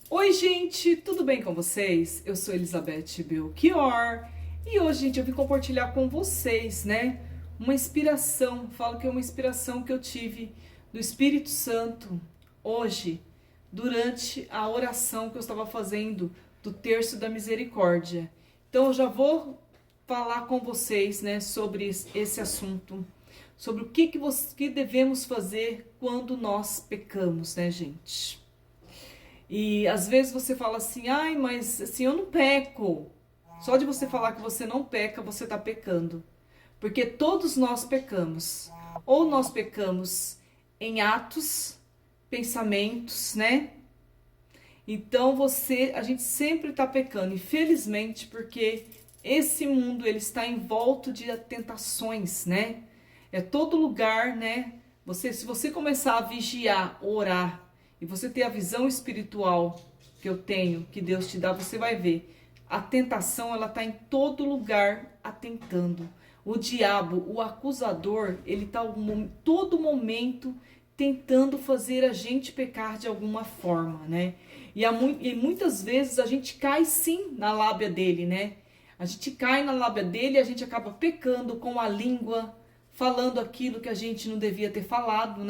Oi, gente, tudo bem com vocês? Eu sou Elizabeth Belchior e hoje, gente, eu vim compartilhar com vocês, uma inspiração. Falo que é uma inspiração que eu tive do Espírito Santo hoje, durante a oração que eu estava fazendo do Terço da Misericórdia. Então, eu já vou falar com vocês, sobre esse assunto, sobre o que devemos fazer quando nós pecamos, gente? E às vezes você fala assim, ai, mas assim, eu não peco. Só de você falar que você não peca, você está pecando. Porque todos nós pecamos. Ou nós pecamos em atos, pensamentos, Então a gente sempre está pecando, infelizmente, porque esse mundo ele está envolto de tentações, É todo lugar, se você começar a vigiar, orar, e você ter a visão espiritual que eu tenho, que Deus te dá, você vai ver. A tentação, ela está em todo lugar atentando. O diabo, o acusador, ele está todo momento tentando fazer a gente pecar de alguma forma, E muitas vezes a gente cai sim na lábia dele, A gente cai na lábia dele e a gente acaba pecando com a língua, falando aquilo que a gente não devia ter falado,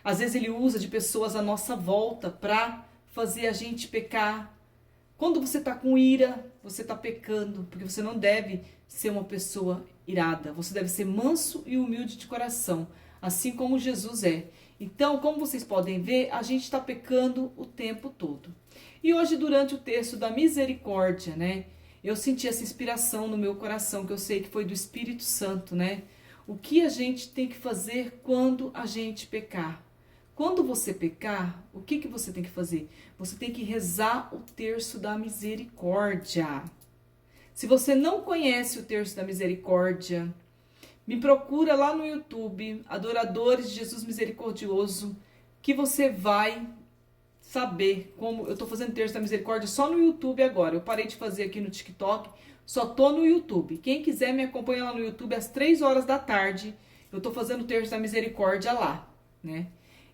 Às vezes ele usa de pessoas à nossa volta para fazer a gente pecar. Quando você está com ira, você está pecando, porque você não deve ser uma pessoa irada. Você deve ser manso e humilde de coração, assim como Jesus é. Então, como vocês podem ver, a gente está pecando o tempo todo. E hoje, durante o texto da misericórdia, eu senti essa inspiração no meu coração, que eu sei que foi do Espírito Santo, O que a gente tem que fazer quando a gente pecar? Quando você pecar, o que você tem que fazer? Você tem que rezar o terço da misericórdia. Se você não conhece o terço da misericórdia, me procura lá no YouTube, Adoradores de Jesus Misericordioso, que você vai saber como eu estou fazendo terço da misericórdia só no YouTube agora. Eu parei de fazer aqui no TikTok, só tô no YouTube. Quem quiser me acompanha lá no YouTube às 3 horas da tarde. Eu estou fazendo o terço da misericórdia lá,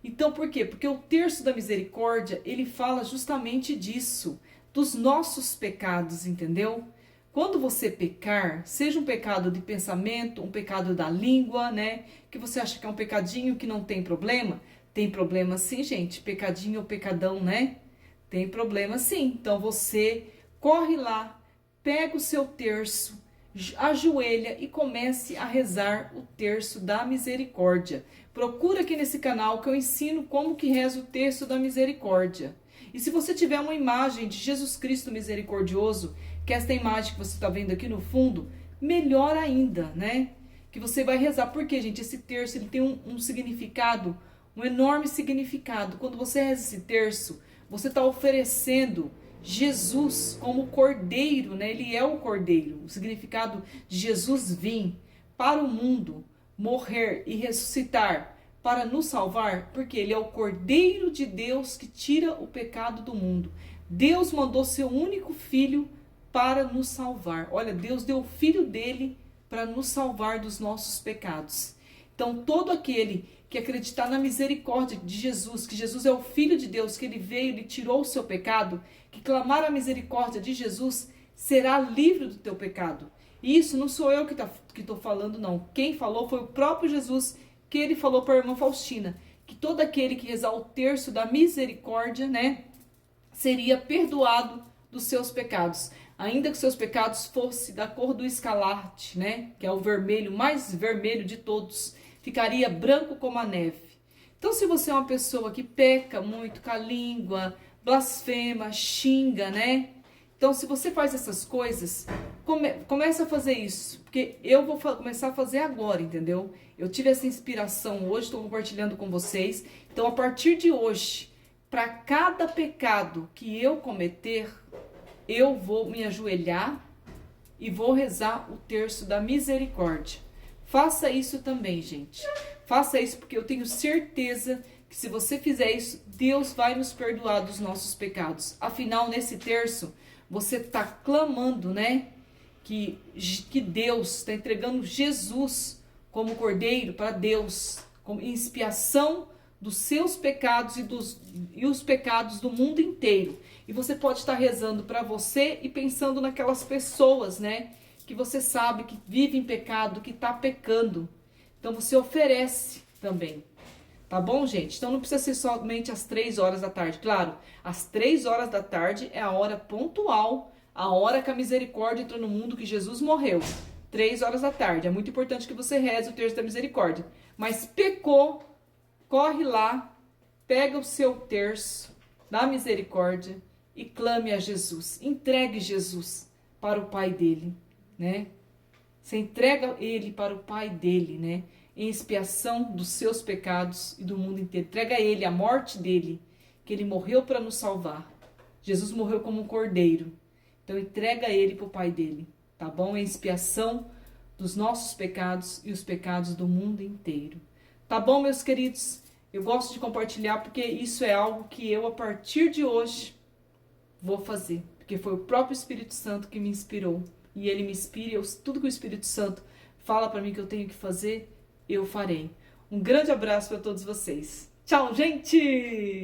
Então, por quê? Porque o terço da misericórdia, ele fala justamente disso, dos nossos pecados, entendeu? Quando você pecar, seja um pecado de pensamento, um pecado da língua, Que você acha que é um pecadinho que não tem problema. Tem problema sim, gente. Pecadinho ou pecadão, Tem problema sim. Então você corre lá, pega o seu terço, ajoelha e comece a rezar o terço da misericórdia. Procura aqui nesse canal que eu ensino como que reza o terço da misericórdia. E se você tiver uma imagem de Jesus Cristo misericordioso, que é esta imagem que você está vendo aqui no fundo, melhor ainda, Que você vai rezar. Porque, gente, esse terço ele tem um significado, um enorme significado. Quando você reza esse terço, você está oferecendo Jesus como cordeiro, Ele é o cordeiro. O significado de Jesus vir para o mundo, morrer e ressuscitar para nos salvar, porque Ele é o cordeiro de Deus que tira o pecado do mundo. Deus mandou seu único filho para nos salvar. Olha, Deus deu o filho dele para nos salvar dos nossos pecados. Então, todo aquele que acreditar na misericórdia de Jesus, que Jesus é o Filho de Deus, que Ele veio, Ele tirou o seu pecado, que clamar a misericórdia de Jesus, será livre do teu pecado. E isso não sou eu que estou falando, não. Quem falou foi o próprio Jesus, que Ele falou para a irmã Faustina, que todo aquele que rezar o terço da misericórdia, seria perdoado dos seus pecados. Ainda que seus pecados fossem da cor do escarlate, que é o vermelho, mais vermelho de todos, ficaria branco como a neve. Então, se você é uma pessoa que peca muito com a língua, blasfema, xinga, Então, se você faz essas coisas, começa a fazer isso. Porque eu vou começar a fazer agora, entendeu? Eu tive essa inspiração hoje, estou compartilhando com vocês. Então, a partir de hoje, para cada pecado que eu cometer, eu vou me ajoelhar e vou rezar o terço da misericórdia. Faça isso também, gente. Faça isso porque eu tenho certeza que se você fizer isso, Deus vai nos perdoar dos nossos pecados. Afinal, nesse terço, você está clamando, que Deus está entregando Jesus como cordeiro para Deus, como expiação dos seus pecados e os pecados do mundo inteiro. E você pode estar rezando para você e pensando naquelas pessoas, né? Que você sabe que vive em pecado, que está pecando. Então você oferece também. Tá bom, gente? Então não precisa ser somente às 3 horas da tarde. Claro, às 3 horas da tarde é a hora pontual, a hora que a misericórdia entrou no mundo, que Jesus morreu. 3 horas da tarde. É muito importante que você reze o terço da misericórdia. Mas pecou, corre lá, pega o seu terço da misericórdia e clame a Jesus. Entregue Jesus para o Pai dele, né? Você entrega ele para o Pai dele, né? Em expiação dos seus pecados e do mundo inteiro. Entrega a ele a morte dele, que ele morreu para nos salvar. Jesus morreu como um cordeiro. Então entrega ele para o Pai dele, tá bom? Em expiação dos nossos pecados e os pecados do mundo inteiro. Tá bom, meus queridos? Eu gosto de compartilhar porque isso é algo que eu, a partir de hoje, vou fazer. Porque foi o próprio Espírito Santo que me inspirou. E ele me inspira, tudo que o Espírito Santo fala para mim que eu tenho que fazer, eu farei. Um grande abraço para todos vocês. Tchau, gente!